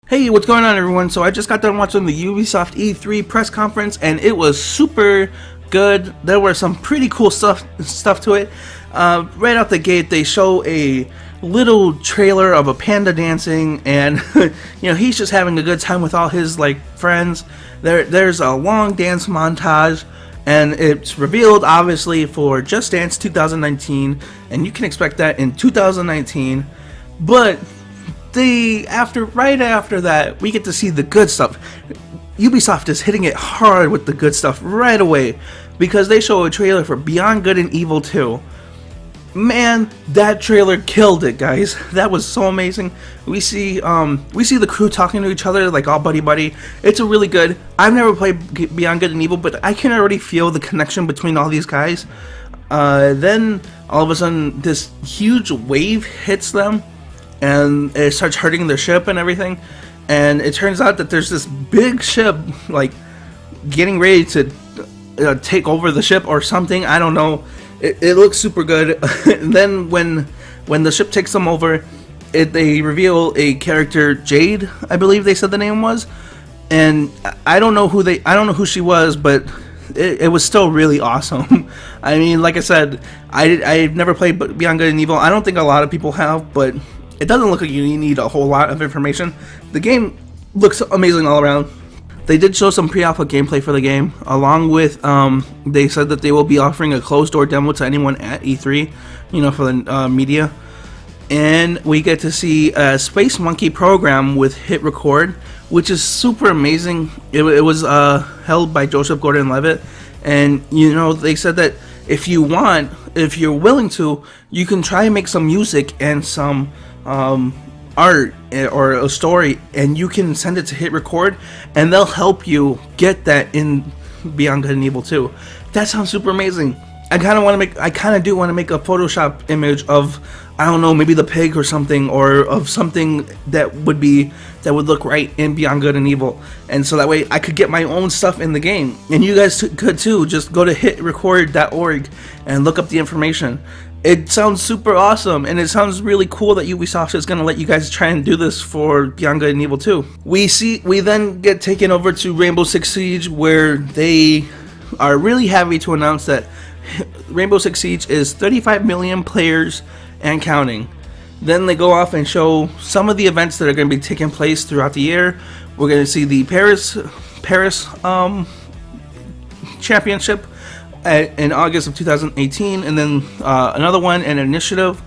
Hey, what's going on, everyone? So I just got done watching the Ubisoft E3 press conference, and it was super good. There were some pretty cool stuff to it. Right out the gate, they show a little trailer of a panda dancing, and he's just having a good time with all his friends. There's a long dance montage, and it's revealed obviously for Just Dance 2019, and you can expect that in 2019. But right after that, we get to see the good stuff. Ubisoft is hitting it hard with the good stuff right away, because they show a trailer for Beyond Good and Evil 2. Man, that trailer killed it, guys. That was so amazing. We see the crew talking to each other like all buddy. It's a really good. I've never played Beyond Good and Evil, but I can already feel the connection between all these guys. Then all of a sudden, this huge wave hits them, and it starts hurting their ship and everything. And it turns out that there's this big ship, getting ready to take over the ship or something. I don't know. It looks super good. And then when the ship takes them over, they reveal a character, Jade, I believe they said the name was. And I don't know who she was, but it was still really awesome. I mean, like I said, I've never played Beyond Good and Evil. I don't think a lot of people have, but it doesn't look like you need a whole lot of information. The game looks amazing all around. They did show some pre-alpha gameplay for the game, along with, they said that they will be offering a closed-door demo to anyone at E3, for the media. And we get to see a Space Monkey program with Hit Record, which is super amazing. It was held by Joseph Gordon-Levitt, and, they said that if you're willing to, you can try and make some music and some art or a story, and you can send it to Hit Record, and they'll help you get that in Beyond Good and Evil 2. That sounds super amazing. I kind of do want to make a Photoshop image of, I don't know, maybe the pig or something, or of something that would look right in Beyond Good and Evil, and so that way I could get my own stuff in the game, and you guys could too. Just go to hitrecord.org and look up the information. It sounds super awesome, and it sounds really cool that Ubisoft is going to let you guys try and do this for Beyond Good and Evil 2. We then get taken over to Rainbow Six Siege, where they are really happy to announce that Rainbow Six Siege is 35 million players and counting. Then they go off and show some of the events that are going to be taking place throughout the year. We're going to see the Paris Championship in August of 2018, and then another one, an initiative.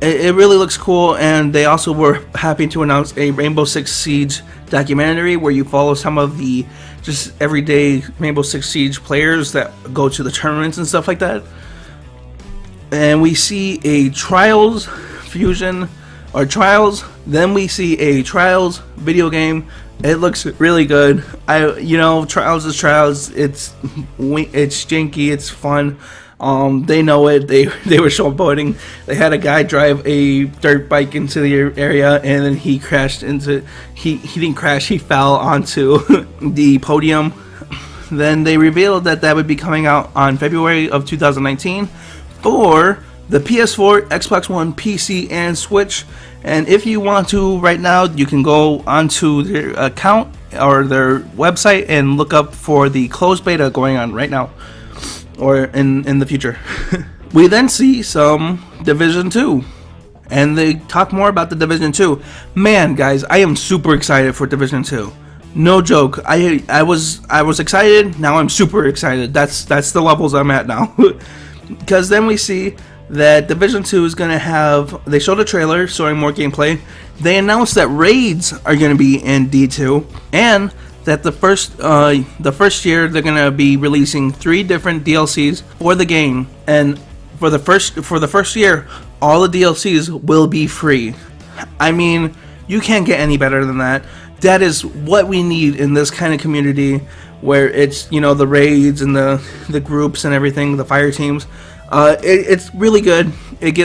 It really looks cool, and they also were happy to announce a Rainbow Six Siege documentary where you follow some of the just everyday Rainbow Six Siege players that go to the tournaments and stuff like that. And we see a Trials fusion, or Trials. Then we see a Trials video game. It looks really good. Trials is Trials. It's janky. It's fun. They know it. They were showboating. They had a guy drive a dirt bike into the area, and then he crashed into. He didn't crash. He fell onto the podium. Then they revealed that would be coming out on February of 2019 for the PS4, Xbox One, PC, and Switch. And if you want to right now, you can go onto their account or their website and look up for the closed beta going on right now, or in the future. We then see some Division 2, and they talk more about the Division 2. Man, guys, I am super excited for Division 2. No joke. I was excited. Now I'm super excited. That's the levels I'm at now. Because then we see that Division 2 is going to have... They showed a trailer showing more gameplay. They announced that raids are going to be in D2, and that the first year they're going to be releasing 3 different DLCs for the game. And for the first year, all the DLCs will be free. I mean, you can't get any better than that. That is what we need in this kind of community, where it's, the raids and the groups and everything, the fire teams. It's really good. It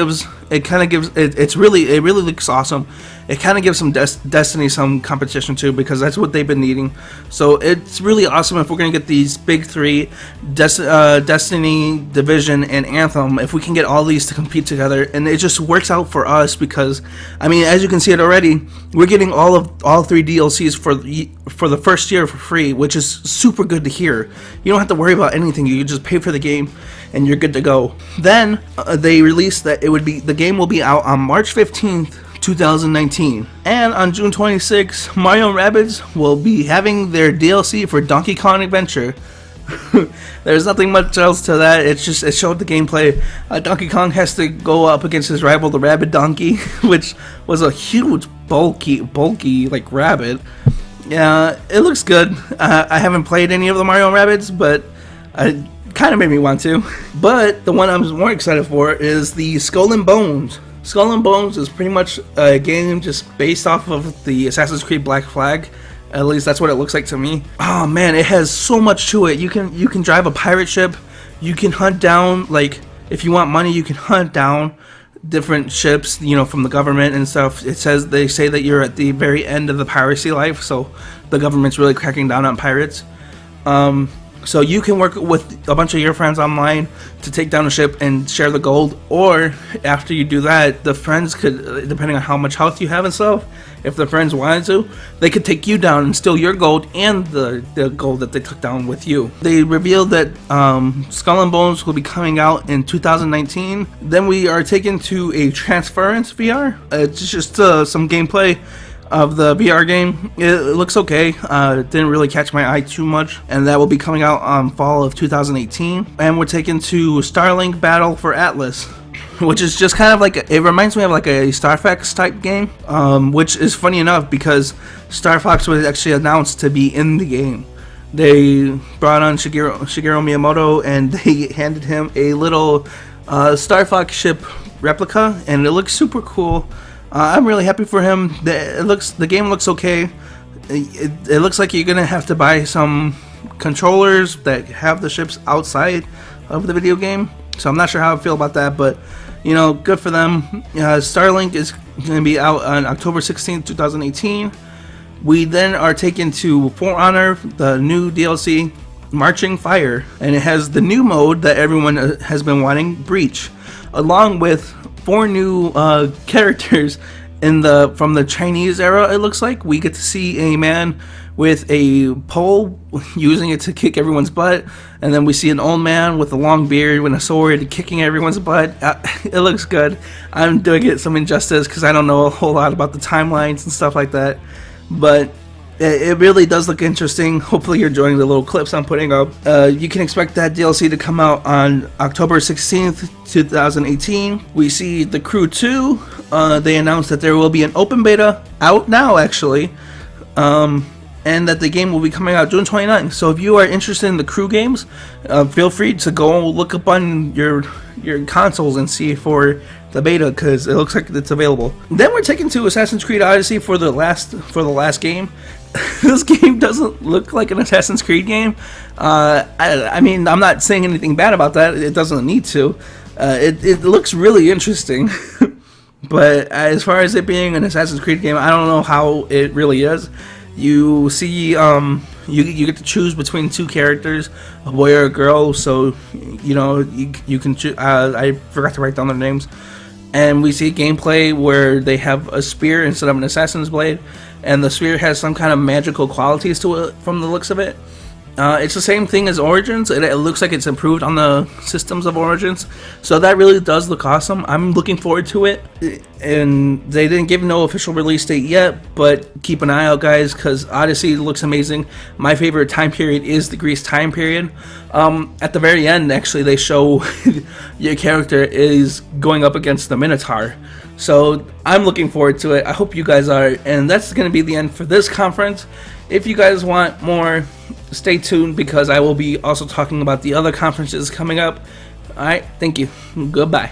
really looks awesome. it kind of gives some Destiny some competition too, because that's what they've been needing. So it's really awesome if we're going to get these big three, Destiny, Division, and Anthem, if we can get all these to compete together. And it just works out for us because, I mean, as you can see it already, we're getting all three DLCs for the first year for free, which is super good to hear. You don't have to worry about anything. You just pay for the game and you're good to go. Then they released that the game will be out on March 15th, 2019, and on June 26th, Mario and Rabbids will be having their DLC for Donkey Kong Adventure. There's nothing much else to that. It showed the gameplay. Donkey Kong has to go up against his rival, the Rabbit Donkey, which was a huge, bulky like rabbit. Yeah, it looks good. I haven't played any of the Mario and Rabbids, but it kind of made me want to. But the one I'm more excited for is the Skull and Bones. Skull and Bones is pretty much a game just based off of the Assassin's Creed Black Flag. At least that's what it looks like to me. Oh man, it has so much to it. You can drive a pirate ship. You can hunt down, like, if you want money, you can hunt down different ships, you know, from the government and stuff. They say that you're at the very end of the piracy life, so the government's really cracking down on pirates. So you can work with a bunch of your friends online to take down a ship and share the gold, or after you do that, the friends could, depending on how much health you have and stuff, if the friends wanted to, they could take you down and steal your gold and the gold that they took down with you. They revealed that Skull and Bones will be coming out in 2019. Then we are taken to a Transference VR. It's just some gameplay of the VR game. It looks okay. It didn't really catch my eye too much, and that will be coming out on fall of 2018. And we're taken to Starlink Battle for Atlas, which is just kind of like it reminds me of like a Star Fox type game, which is funny enough because Star Fox was actually announced to be in the game. They brought on Shigeru Miyamoto and they handed him a little Star Fox ship replica, and it looks super cool. I'm really happy for him. The game looks okay. It looks like you're gonna have to buy some controllers that have the ships outside of the video game. So I'm not sure how I feel about that, but you know, good for them. Starlink is gonna be out on October 16th, 2018. We then are taken to For Honor, the new DLC, Marching Fire, and it has the new mode that everyone has been wanting, Breach, along with 4 new characters from the Chinese era. It looks like we get to see a man with a pole using it to kick everyone's butt, and then we see an old man with a long beard with a sword kicking everyone's butt. It looks good. I'm doing it some injustice because I don't know a whole lot about the timelines and stuff like that, but it really does look interesting. Hopefully you're enjoying the little clips I'm putting up. You can expect that DLC to come out on October 16th, 2018. We see The Crew 2. They announced that there will be an open beta out now, actually, and that the game will be coming out June 29th. So if you are interested in the Crew games, feel free to go look up on your consoles and see for the beta, because it looks like it's available. Then we're taken to Assassin's Creed Odyssey for the last game. This game doesn't look like an Assassin's Creed game. I mean, I'm not saying anything bad about that. It doesn't need to. It looks really interesting. But as far as it being an Assassin's Creed game, I don't know how it really is. You see, you get to choose between 2 characters, a boy or a girl. So, you know, you can choose. I forgot to write down their names. And we see gameplay where they have a spear instead of an assassin's blade, and the spear has some kind of magical qualities to it from the looks of it. It's the same thing as Origins. It looks like it's improved on the systems of Origins, so that really does look awesome. I'm looking forward to it, and they didn't give no official release date yet, but keep an eye out, guys, because Odyssey looks amazing. My favorite time period is the Greece time period. At the very end, actually, they show your character is going up against the Minotaur. So I'm looking forward to it. I hope you guys are, and that's going to be the end for this conference. If you guys want more, stay tuned, because I will be also talking about the other conferences coming up. Alright, thank you. Goodbye.